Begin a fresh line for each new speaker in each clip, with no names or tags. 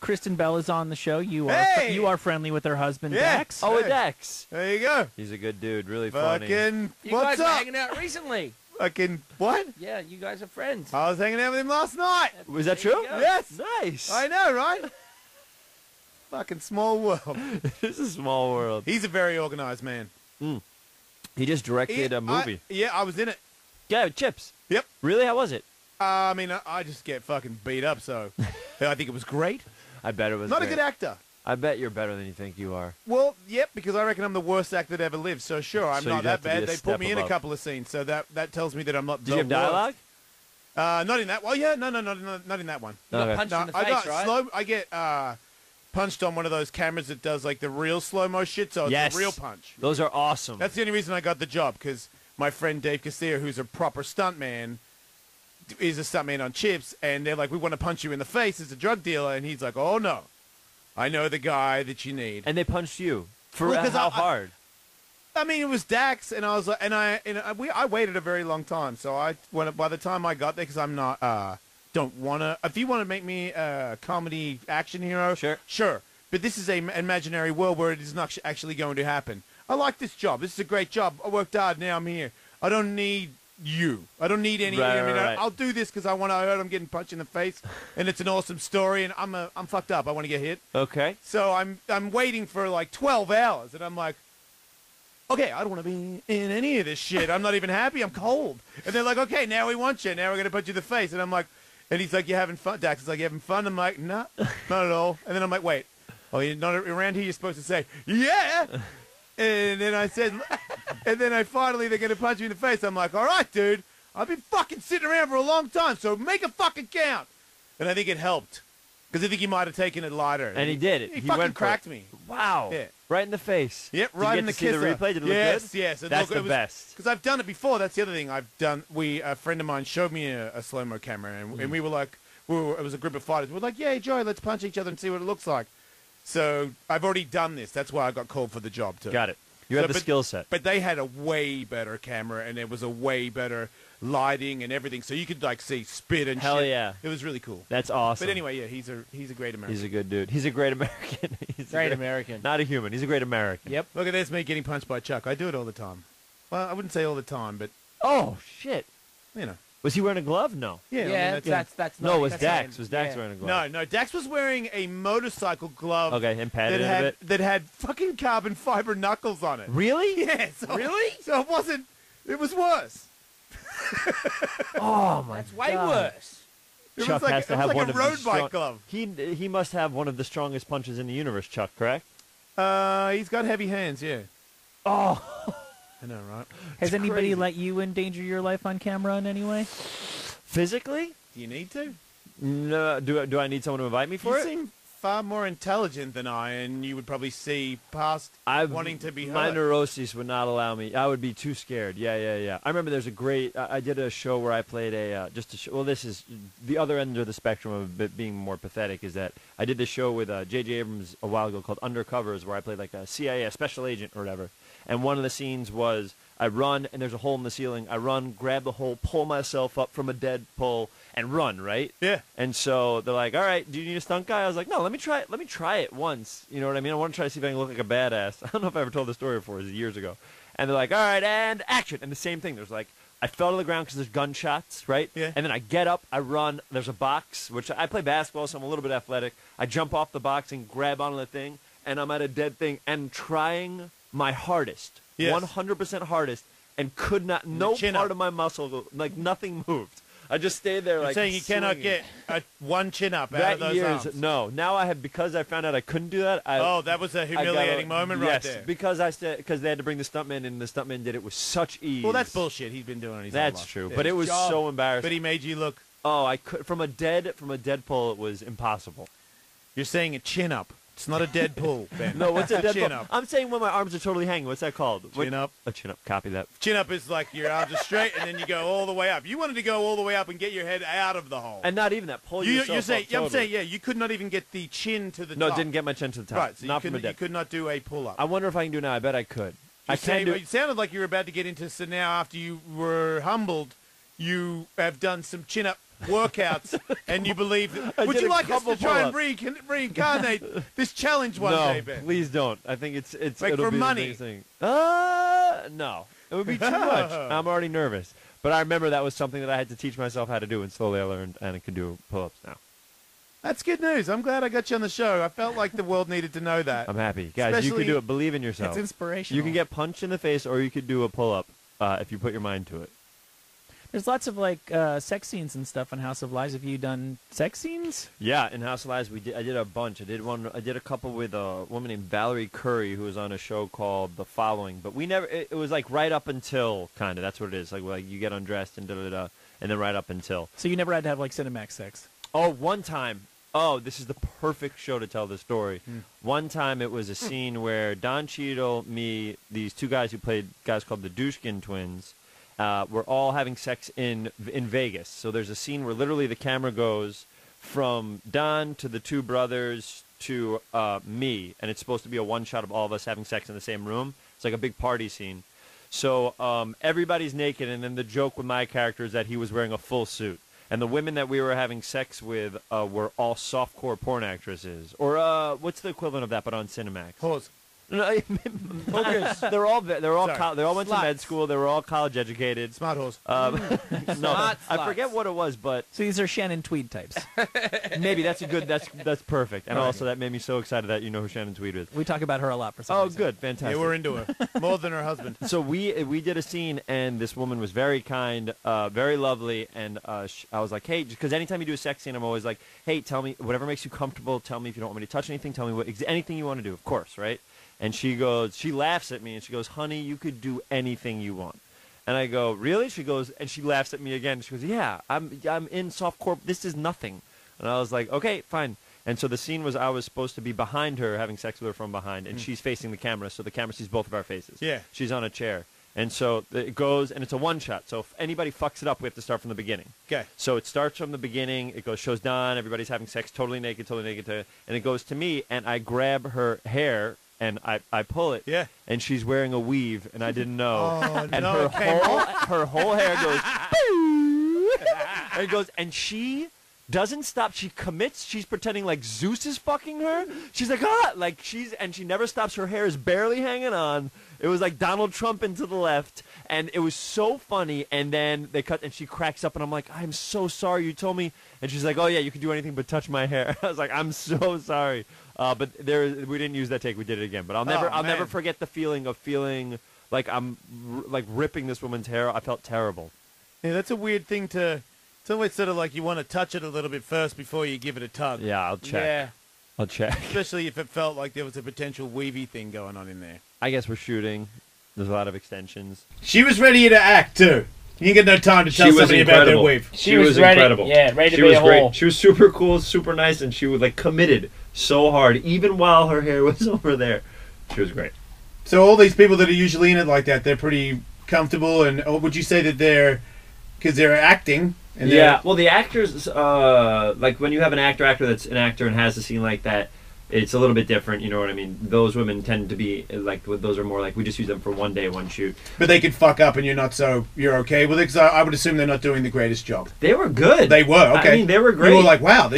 Kristen Bell is on the show. You are friendly with her husband, Dax.
Oh, Dax.
There you go.
He's a good dude. Really funny.
You
guys
what's
were
up?
hanging out recently.
Fucking what?
Yeah, you guys are friends.
I was hanging out with him last night.
Was that true?
Yes.
Nice.
I know, right? Fucking small world.
It's a small world.
He's a very organized man.
He just directed a movie.
I was in it.
Yeah, Chips.
Yep.
Really? How was it?
I mean, I just get fucking beat up, so I think it was great.
I bet it was
Not
great.
a good actor.
I bet you're better than you think you are.
Well, yep, because I reckon I'm the worst actor that ever lived. So sure, I'm
So
not
you'd
that
have to be
bad.
a
They
step
put me in a
above.
couple of scenes, so that tells me that I'm not.
Did you have dialogue?
Not in that. Well, yeah, no, not in that one.
You got punched in the face, right?
I get punched on one of those cameras that does like the real slow-mo shit, so it's a real punch.
Those are awesome.
That's the only reason I got the job, because my friend Dave Castillo, who's a proper stuntman, is a stuntman on Chips, and they're like, we want to punch you in the face as a drug dealer, and he's like, oh no, I know the guy that you need.
And they punched you for
Well, 'cause
how hard?
I mean, it was Dax, and I was like, I waited a very long time. So by the time I got there, because I'm not, don't want to. If you want to make me a comedy action hero, sure. But this is an imaginary world where it is not actually going to happen. I like this job. This is a great job. I worked hard. Now I'm here. I don't need you. I don't need any.
Right.
I'll do this because I heard I'm getting punched in the face, and it's an awesome story, and I'm fucked up. I want to get hit.
Okay.
So I'm waiting for like 12 hours, and I'm like, okay, I don't want to be in any of this shit. I'm not even happy. I'm cold. And they're like, okay, now we want you. Now we're going to punch you in the face. And I'm like, and he's like, you having fun? Dax is like, you having fun? I'm like, no, not at all. And then I'm like, wait, you're not around here. You're supposed to say, yeah. And then I said, and then finally they're going to punch me in the face. I'm like, all right, dude, I've been fucking sitting around for a long time, so make a fucking count. And I think it helped. Because I think he might have taken it lighter.
And he did it.
He
fucking
fucking cracked me.
Wow.
Yeah.
Right in the face.
Yep,
Did
right
you
in the
get to see
kisser.
the replay? Did it look
yes,
good?
yes.
That's the best.
Because I've done it before. That's the other thing I've done. A friend of mine showed me a slow-mo camera, and we were like, it was a group of fighters. We're like, yeah, Joey, let's punch each other and see what it looks like. So I've already done this. That's why I got called for the job, too.
Got it. You have the skill set.
But they had a way better camera, and it was a way better lighting and everything. So you could, like, see spit and
Hell
shit.
yeah.
It was really cool.
That's awesome.
But anyway, yeah, he's a great American.
He's a good dude. He's a great American. He's
Great American.
Not a human. He's a great American.
Yep.
Look at this, me getting punched by Chuck. I do it all the time. Well, I wouldn't say all the time, but,
Oh, shit.
you know.
Was he wearing a glove? No.
Yeah,
Yeah, that's
No, it was
that's
Dax.
not-
Was Dax
yeah.
wearing a glove?
No, Dax was wearing a motorcycle glove.
Okay, and padded it a bit.
that had fucking carbon fiber knuckles on it.
Really?
Yeah. So,
Really?
So it wasn't. It was worse.
Oh, my
That's way
God.
worse.
It
Chuck
was like,
has to
it was
have
like
one
a
of
road
the
bike
strong-
glove.
He must have one of the strongest punches in the universe, Chuck, correct?
He's got heavy hands. Yeah.
Oh.
I know, right?
Has anybody
crazy.
let you endanger your life on camera in any way?
Physically?
Do you need to?
No. Do I need someone to invite me for
You
it?
seem far more intelligent than I, and you would probably see past wanting to be
My
hurt.
neuroses would not allow me. I would be too scared. Yeah. I remember there's a great. I did a show where I played well, this is the other end of the spectrum of it being more pathetic. Is that I did this show with J.J. Abrams a while ago called Undercovers, where I played like a CIA, a special agent or whatever. And one of the scenes was I run and there's a hole in the ceiling. I run, grab the hole, pull myself up from a dead pole, and run, right?
Yeah.
And so they're like, all right, do you need a stunt guy? I was like, no, let me try it once. You know what I mean? I want to try to see if I can look like a badass. I don't know if I ever told the story before. It was years ago. And they're like, all right, and action. And the same thing. There's like, I fell to the ground because there's gunshots, right?
Yeah.
And then I get up, I run. There's a box, which I play basketball, so I'm a little bit athletic. I jump off the box and grab onto the thing, and I'm at a dead thing and trying my hardest,
Yes.
100% hardest, and could not, no
chin
part
up.
of my muscle, like nothing moved. I just stayed there
You're
like
saying you cannot
swinging.
get one chin up out
That
of those
years,
arms.
no. Now I have, because I found out I couldn't do that.
That was a humiliating moment right
yes,
there.
because they had to bring the stuntman in, and the stuntman did it with such ease.
Well, that's bullshit. He's been doing it.
That's true, but it was so embarrassing.
But he made you look.
Oh, I could from a dead pole. It was impossible.
You're saying a chin up. It's not a dead pull, Ben.
No, what's a dead
chin
pole?
up?
I'm saying when my arms are totally hanging. What's that called?
Chin up.
A chin up. Copy that.
Chin up is like your arms are straight, and then you go all the way up. You wanted to go all the way up and get your head out of the hole.
And not even that. Pull yourself
You're saying,
up totally.
I'm saying, yeah, you could not even get the chin to the
No,
top.
didn't get my chin to the top.
Right, so
not
you
from a
could, you
dead.
could not do a pull up.
I wonder if I can do it now. I bet I could. I can do.
It sounded like you were about to get into. So now, after you were humbled, you have done some chin up workouts, and you believe that, would you like us to try and reincarnate this challenge one day, Ben?
No, please don't. I think it's
like
it'll
for
be
money.
Thing. No, it would be too much. I'm already nervous. But I remember that was something that I had to teach myself how to do, and slowly I learned, and I can do pull-ups now.
That's good news. I'm glad I got you on the show. I felt like the world needed to know that.
I'm happy. Guys, you can do it. Believe in yourself.
It's inspirational.
You can get punched in the face, or you could do a pull-up if you put your mind to it.
There's lots of like sex scenes and stuff in House of Lies. Have you done sex scenes?
Yeah, in House of Lies, I did a bunch. I did a couple with a woman named Valerie Curry, who was on a show called The Following. But we never. It was like right up until kind of. That's what it is. Like you get undressed and and then right up until.
So you never had to have like Cinemax sex.
Oh, one time. Oh, this is the perfect show to tell the story. One time it was a scene where Don Cheadle, me, these two guys who played guys called the Douchkin Twins, were all having sex in Vegas. So there's a scene where literally the camera goes from Don to the two brothers to me, and it's supposed to be a one-shot of all of us having sex in the same room. It's like a big party scene. So everybody's naked, and then the joke with my character is that he was wearing a full suit. And the women that we were having sex with were all softcore porn actresses, or what's the equivalent of that, but on Cinemax?
Pause.
Focus. They're all went to med school. They were all college educated.
Smart horse.
No, I forget what it was, but
so these are Shannon Tweed types.
Maybe that's perfect. And also that made me so excited that you know who Shannon Tweed is.
We talk about her a lot for some reason.
Good, fantastic.
Yeah, we're into her more than her husband.
So we did a scene, and this woman was very kind, very lovely, and I was like, hey, because anytime you do a sex scene, I'm always like, hey, tell me whatever makes you comfortable. Tell me if you don't want me to touch anything. Tell me anything you want to do, of course, right? And she laughs at me, and she goes, honey, you could do anything you want. And I go, really? She goes, and she laughs at me again. She goes, yeah, I'm in softcore. This is nothing. And I was like, okay, fine. And so the scene was I was supposed to be behind her, having sex with her from behind, and she's facing the camera, so the camera sees both of our faces.
Yeah.
She's on a chair. And so it goes, and it's a one-shot. So if anybody fucks it up, we have to start from the beginning.
Okay.
So it starts from the beginning. It shows Don. Everybody's having sex, totally naked, and it goes to me, and I grab her hair, and I pull it,
yeah,
and she's wearing a weave, and I didn't know.
Oh,
and
no,
her whole hair goes, and it goes, and she doesn't stop. She commits. She's pretending like Zeus is fucking her. She's like, and she never stops. Her hair is barely hanging on. It was like Donald Trump into the left, and it was so funny. And then they cut, and she cracks up, and I'm like, I'm so sorry you told me. And she's like, oh yeah, you can do anything but touch my hair. I was like, I'm so sorry. But we didn't use that take. We did it again. But I'll never forget the feeling of feeling like I'm like ripping this woman's hair. I felt terrible.
Yeah, that's a weird thing to. It's always sort of like you want to touch it a little bit first before you give it a tug.
Yeah, I'll check.
Yeah.
I'll check.
Especially if it felt like there was a potential weavy thing going on in there.
I guess we're shooting. There's a lot of extensions.
She was ready to act too. You didn't get no time to tell somebody about their weave.
She was ready, incredible.
Yeah, ready to be a whole.
She was super cool, super nice, and she was like committed so hard, even while her hair was over there. She was great.
So all these people that are usually in it like that, they're pretty comfortable, and would you say that because they're acting? And
yeah, well, the actors, like when you have an actor that's an actor and has a scene like that, it's a little bit different, you know what I mean? Those women tend to be, like, those are more like, we just use them for one day, one shoot.
But they could fuck up and you're okay with it? Because I would assume they're not doing the greatest job.
They were good.
They were, okay.
I mean, they were great.
You were like, wow,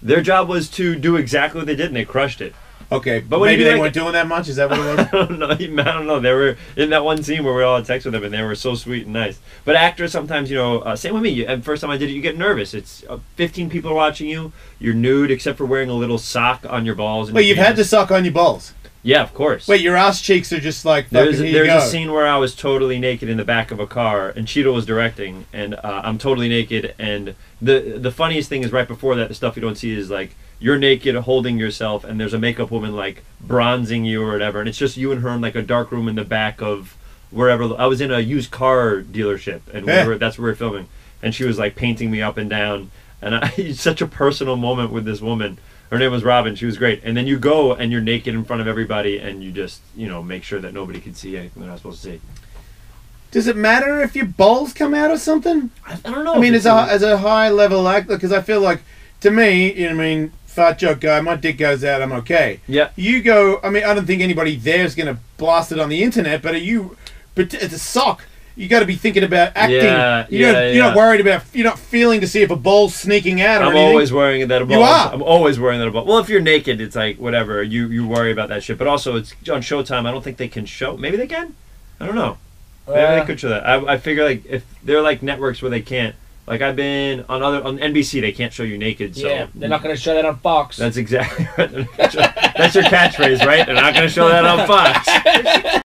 Their job was to do exactly what they did, and they crushed it.
Okay, but maybe they weren't doing that much? Is that what it was?
I don't know. They were in that one scene where we all had sex with them, and they were so sweet and nice. But actors sometimes, same with me. The first time I did it, you get nervous. It's 15 people are watching you. You're nude, except for wearing a little sock on your balls.
Wait, you've had the sock on your balls?
Yeah, of course.
Wait, your ass cheeks are just like
there's a scene where I was totally naked in the back of a car, and Cheadle was directing, and I'm totally naked. And the funniest thing is right before that, the stuff you don't see is like, you're naked holding yourself, and there's a makeup woman like bronzing you or whatever, and it's just you and her in like a dark room in the back of wherever. I was in a used car dealership, and that's where we were filming, and she was like painting me up and down, and it's such a personal moment with this woman. Her name was Robin. She was great. And then you go and you're naked in front of everybody, and you just make sure that nobody can see anything they're not supposed to see.
Does it matter if your balls come out or something?
I don't know.
I mean, as a high level actor, because I feel like, to me, fat joke guy, my dick goes out, I'm okay.
Yeah.
You go, I don't think anybody there is going to blast it on the internet, but it's a sock. you got to be thinking about acting.
Yeah,
you're not worried about. You're not feeling to see if a ball's sneaking out or anything.
I'm always worrying that a ball.
You are.
I'm always worrying that a ball. Well, if you're naked, it's like whatever. You worry about that shit. But also, it's on Showtime. I don't think they can show. Maybe they can. I don't know. Maybe they could show that. I figure like if they're like networks where they can't. Like I've been on NBC, they can't show you naked. So
yeah, they're not going to show that on Fox.
That's exactly right. That's your catchphrase, right? They're not going to show that on Fox.